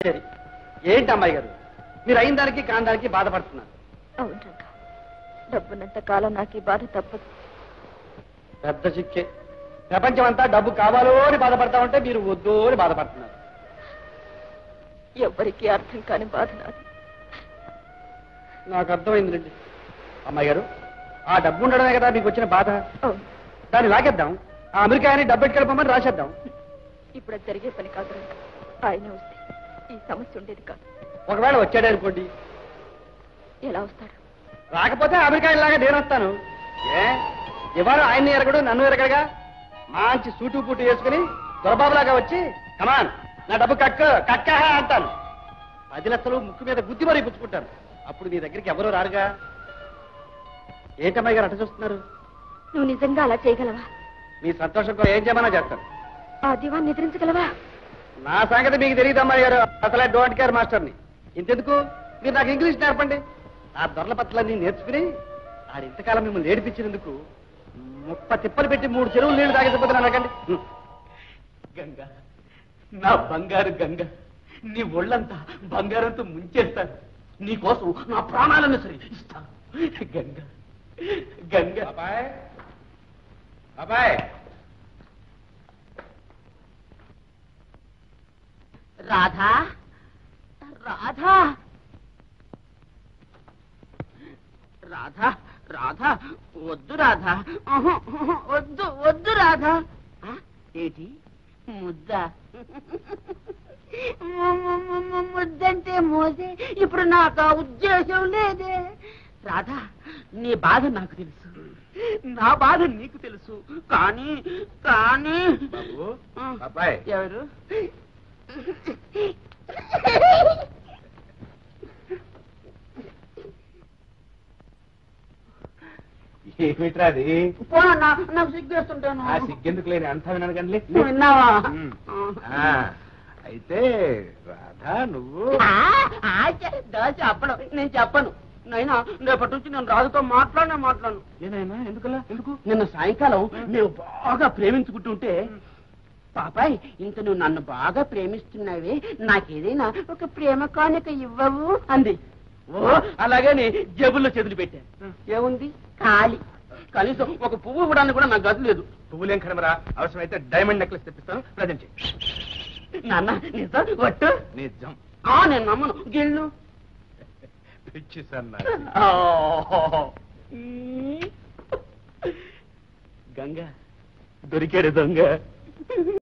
సరే ఏంటి అమ్మాయి గారు మీరు అయిన దానికి కాని దానికి బాధపడుతున్నారు? అవును రంగ, డబ్బునంత కాలం నాకు బాధ తప్పదు. పెద్ద చిక్కే. ప్రపంచం అంతా డబ్బు కావాలో అని బాధపడతా ఉంటే మీరు వద్దు అని బాధపడుతున్నారు. ఎవ్వరికీ అర్థం కాని బాధ నాది. నాకు అర్థమైందండి. అమ్మాయి గారు ఆ డబ్బు ఉండడమే కదా మీకు వచ్చిన బాధ. అవును, దాన్ని లాగేద్దాం. ఆ అమెరికా అని డబ్బు ఎట్టుకెళ్ళిపోమని రాసేద్దాం. ఇప్పుడు అది జరిగే పని కాదు రంగ. ఆయన వస్తే ఈ సమస్య ఉండేది కాదు. ఒకవేళ వచ్చాడే అనుకోండి, ఎలా వస్తాడు? రాకపోతే అమెరికా ఇలాగా నేను వస్తాను. ఏ ఇవాళ ఆయన్ని ఎరగడు నన్ను ఎరగడుగా. మంచి సూటు పూటు వేసుకుని దొరబాబులాగా వచ్చి కమాన్ నా డబ్బు కక్క అంటాను. 10 లక్షలు ముక్కు మీద గుద్ది మరీ పుచ్చుకుంటాను. అప్పుడు మీ దగ్గరికి ఎవరూ రారుగా. ఏంటమ్మాయి గారు అట్ట చూస్తున్నారు? నువ్వు నిజంగా అలా చేయగలవా? మీ సంతోషం కోసం ఏం చేయమన్నా చేస్తాను. ఆ దివాన్ని నిద్రించగలవా? నా సంగతి మీకు తెలియదు అమ్మాయి గారు. అసలే డోంట్ కేర్ మాస్టర్ని. ఇంతెందుకు మీరు నాకు ఇంగ్లీష్ నేర్పండి. ఆ దొరల పట్లన్నీ నేర్చుకుని ఆడు ఇంతకాలం మిమ్మల్ని ఏడిపించినందుకు 30 తిప్పలు పెట్టి 3 చెరువులు నీళ్లు తాగేసిపోతున్నా అనకండి. గంగ, నా బంగారు గంగ, నీ ఒళ్ళంతా బంగారంతో ముంచేస్తాను. నీకోసం నా ప్రాణాలను సరే ఇస్తాను. గంగ గంగ. అబ్బాయ్ అబ్బాయ్ రాధా రాధా రాధా రాధా వద్దు రాధా, వద్దు వద్దు రాధా. ఏంటి ముద్ద? ముద్దంటే మోసే. ఇప్పుడు నాకు ఆ ఉద్దేశం లేదే. రాధా, నీ బాధ నాకు తెలుసు, నా బాధ నీకు తెలుసు. కానీ కానీ అబ్బాయి ఎవరు? ఏమిట్రా అది? పోనన్నా, నాకు సిగ్గేస్తుంటాను. ఆ సిగ్గెందుకు లేని అంతా విన్నాను కానీ విన్నావా? అయితే రాధా నువ్వు చెప్పను, నేను చెప్పను. నైనా రేపటి నుంచి నేను రాజుతో మాట్లాడను. ఏనైనా ఎందుకలా? ఎందుకు? నిన్న సాయంకాలం మేము బాగా ప్రేమించుకుంటుంటే, పాపాయ్ ఇంత నువ్వు నన్ను బాగా ప్రేమిస్తున్నావే, నాకేదైనా ఒక ప్రేమ కానుక ఇవ్వవు అంది. ఓ అలాగని జేబుల్లో చేతులు పెట్టా. ఏముంది? ఖాళీ. కనీసం ఒక పువ్వు ఇవ్వడానికి కూడా నాకు గది లేదు. పువ్వులేం కనమరా? అవసరమైతే డైమండ్ నెక్లెస్ తెప్పిస్తాను. ప్రజెంట్ చేయి. నాన్న నిజం ఒట్టు? నిజం. నేను నమ్మను. గిల్లు పిచ్చి సన్నా. గంగ దొరికాడు దొంగ.